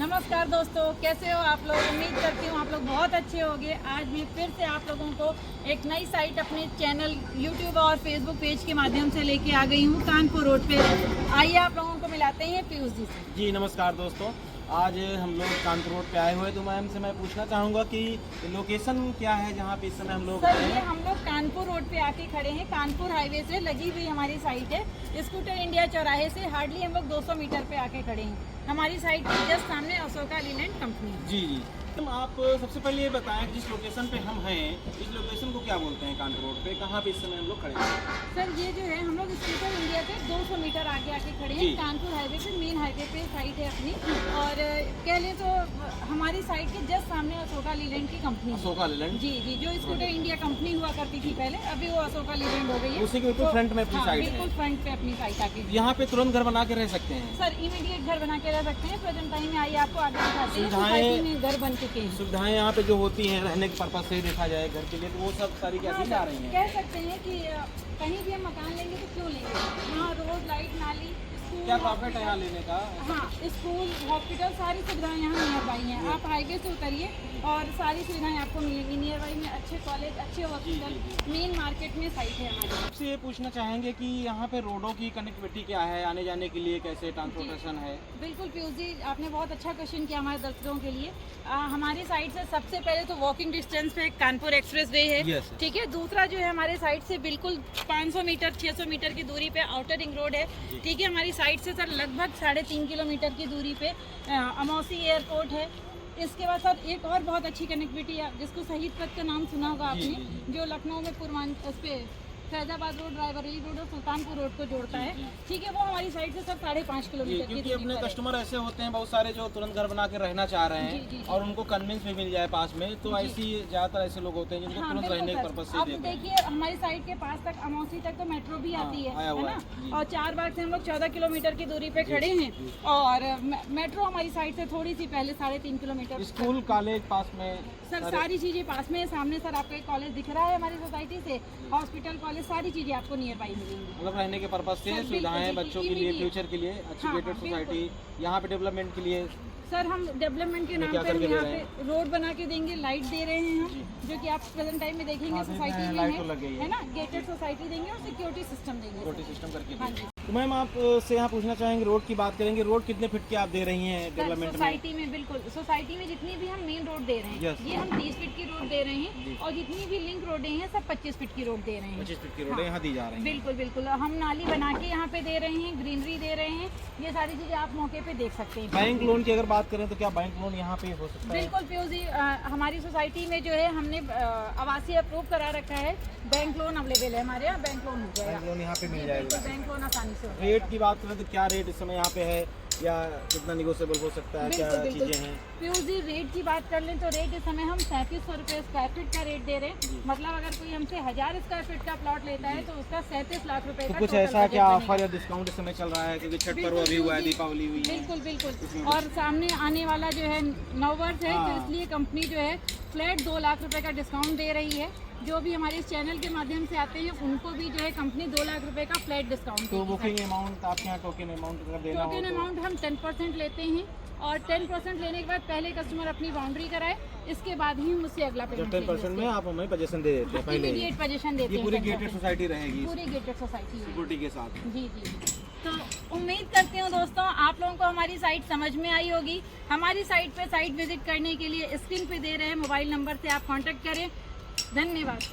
नमस्कार दोस्तों, कैसे हो आप लोग। उम्मीद करती हूँ आप लोग बहुत अच्छे होंगे। आज मैं फिर से आप लोगों को एक नई साइट अपने चैनल यूट्यूब और फेसबुक पेज के माध्यम से लेके आ गई हूँ कानपुर रोड पे। आइए आप लोगों को मिलाते हैं पीयूष जी से। जी नमस्कार दोस्तों, आज हम लोग कानपुर रोड पे आए हुए तो मैम से मैं पूछना चाहूँगा कि लोकेशन क्या है जहाँ पे इस समय हम लोग सर ये हम लोग कानपुर रोड पे आके खड़े हैं। कानपुर हाईवे से लगी हुई हमारी साइट है। स्कूटर इंडिया चौराहे से हार्डली हम लोग 200 मीटर पे आके खड़े हैं। हमारी साइट के जस्ट सामने अशोका लीलैंड कंपनी है। जी जी मैम, आप सबसे पहले ये बताएं जिस लोकेशन पे हम हैं, इस लोकेशन को क्या बोलते हैं कानपुर रोड पे, कहाँ पे इस समय हम लोग खड़े हैं? सर ये जो है हम लोग स्कूटर इंडिया से 200 मीटर आगे आके खड़े हैं। कानपुर हाईवे पे, मेन हाईवे पे साइट है अपनी। और कह लें तो हमारी साइट के जस्ट सामने अशोका लीलैंड की कंपनी है। अशोका लीलैंड जी जी, जो स्कूटर इंडिया कंपनी हुआ करती थी पहले, अभी वो अशोका लीलैंड हो गई है। उसी के बिल्कुल फ्रंट में अपनी साइट है। बिल्कुल फ्रंट पे अपनी साइट आके। यहाँ पे तुरंत घर बना के रह सकते हैं? सर इमीडिएट घर बना के रह सकते हैं। प्रेजेंट टाइम में आइए आपको आगे दिखाते हैं। सुविधाएं सोसाइटी में घर बन चुके हैं। सुविधाएं यहाँ पे जो होती हैं रहने के पर्पज से देखा जाए घर के लिए, तो वो सब सारी कैसी आ रही हैं? कह सकते हैं कि कहीं भी हम मकान लेंगे तो क्यों लेंगे, यहाँ रोड, लाइट, नाली, स्कूल, क्या प्रॉफिट है यहाँ लेने का? हाँ स्कूल, हॉस्पिटल, सारी सुविधाएं यहाँ नियर बाई हैं। आप हाईवे से उतरिए और सारी सुविधाएं आपको मिलेंगी नियर बाई में। अच्छे कॉलेज, अच्छे हॉस्पिटल, मेन मार्केट में साइट है हमारी। आपसे ये पूछना चाहेंगे कि यहाँ पे रोडों की कनेक्टिविटी क्या है, आने जाने के लिए कैसे ट्रांसपोर्टेशन है? बिल्कुल पीयूष जी, आपने बहुत अच्छा क्वेश्चन किया हमारे दर्शकों के लिए। हमारी साइड से सबसे पहले तो वॉकिंग डिस्टेंस पे कानपुर एक्सप्रेस वे है। Yes. ठीक है। दूसरा जो है हमारे साइड से बिल्कुल 500 मीटर 600 मीटर की दूरी पे आउटर रिंग रोड है। ठीक है। हमारी साइड से सर लगभग 3.5 किलोमीटर की दूरी पे अमौसी एयरपोर्ट है। इसके बाद सर एक और बहुत अच्छी कनेक्टिविटी है जिसको शहीद पथ का नाम सुना होगा आपने, जो लखनऊ में पूर्वांचल उस पे फैजाबाद रोड, रायबरेली रोड और सुल्तानपुर रोड को जोड़ता है। ठीक है। वो हमारी साइड से सर 5.5 किलोमीटर की क्योंकि दूरी अपने पर है। कस्टमर ऐसे होते हैं बहुत सारे जो तुरंत घर बना के रहना चाह रहे हैं जी। और उनको कन्विंस भी मिल जाए पास में, तो ऐसी ज्यादातर ऐसे लोग होते हैं जिनको हाँ, तुरंत रहने के पर्पज से अब देते हैं। देखिए हमारी साइड के पास तक अमौसी तक तो मेट्रो भी आती है ना। और 4 बाग से हम लोग 14 किलोमीटर की दूरी पे खड़े हैं। और मेट्रो हमारी साइड से थोड़ी सी पहले 3.5 किलोमीटर। स्कूल, कॉलेज पास में, सर सारी चीजें पास में। सामने सर आपका एक कॉलेज दिख रहा है हमारी सोसाइटी से, हॉस्पिटल, कॉलेज, सारी चीजें आपको नियर बाई मिलेंगी। मतलब रहने के पर्पज से सुविधाएं बच्चों के लिए, फ्यूचर के लिए अच्छी गेटेड सोसाइटी, यहाँ पे डेवलपमेंट के लिए। सर हम डेवलपमेंट के नाम पे हम यहाँ पे रोड बना के देंगे, लाइट दे रहे हैं हम, जो कि आप प्रेजेंट टाइम में देखेंगे सोसाइटी में है ना। गेटेड सोसाइटी देंगे और सिक्योरिटी सिस्टम देंगे। सिक्योरिटी सिस्टम करके। हाँ जी। तो मैम आप से यहाँ पूछना चाहेंगे, रोड की बात करेंगे, रोड कितने फीट के आप दे रही हैं डेवलपमेंट में? सोसाइटी में बिल्कुल, सोसाइटी में जितनी भी हम मेन रोड दे रहे हैं ये हम 30 फीट की रोड दे रहे हैं। और जितनी भी लिंक रोडें हैं सब 25 फीट की रोड दे रहे हैं। 25 फीट की रोड यहाँ दी जा रही है? बिल्कुल बिल्कुल। हम नाली बना के यहाँ पे दे रहे हैं, ग्रीनरी दे रहे हैं। ये सारी चीजें आप मौके पे देख सकते हैं। बैंक लोन की अगर बात करें तो क्या बैंक लोन यहाँ पे हो सकता है? बिल्कुल पीयूष जी, हमारी सोसाइटी में जो है हमने आवासीय अप्रूव करा रखा है। बैंक लोन अवेलेबल है हमारे यहाँ, बैंक लोन हो जाएगा। बैंक लोन यहाँ पे मिल जाएगा? बैंक लोन आसानी से। रेट की बात करें तो क्या रेट इस समय यहाँ पे है, या कितना निगोशिएबल हो सकता है, क्या चीजें हैं? पीयूष जी रेट की बात कर लें तो रेट इस समय हम 3700 रुपये स्क्वायर फीट का रेट दे रहे हैं। मतलब अगर कोई हमसे 1000 स्क्वायर फीट का प्लॉट लेता है तो उसका 37 लाख रुपए तो का कुछ total ऐसा बजट क्या बनेगा। ऑफर या डिस्काउंट इस समय चल रहा है, क्योंकि छठ पर्व अभी हुआ है, दीपावली हुई है? बिल्कुल बिल्कुल। और सामने आने वाला जो है नववर्ष है, तो इसलिए कंपनी जो है फ्लैट 2 लाख रुपए का डिस्काउंट दे रही है। जो भी हमारे इस चैनल के माध्यम से आते हैं उनको भी जो है कंपनी 2 लाख रुपए का फ्लैट डिस्काउंट। तो बुकिंग अमाउंट आपके यहाँ टोकन अमाउंट अगर देना हो? टोकन अमाउंट हम 10% लेते हैं और 10% लेने के बाद पहले कस्टमर अपनी बाउंड्री कराए, इसके बाद ही मुझसे अगला पेमेंट। 10% में आप हमें पोजीशन दे देते हैं पहले? इमीडिएट पोजीशन देते ये हैं। पूरी गेटेड सोसाइटी रहेगी? पूरी गेटेड सोसाइटी है सिक्योरिटी के साथ? जी जी। तो उम्मीद करती हूँ दोस्तों आप लोगों को हमारी साइट समझ में आई होगी। हमारी साइट पे साइट विजिट करने के लिए स्क्रीन पे दे रहे हैं मोबाइल नंबर से आप कांटेक्ट करें। धन्यवाद।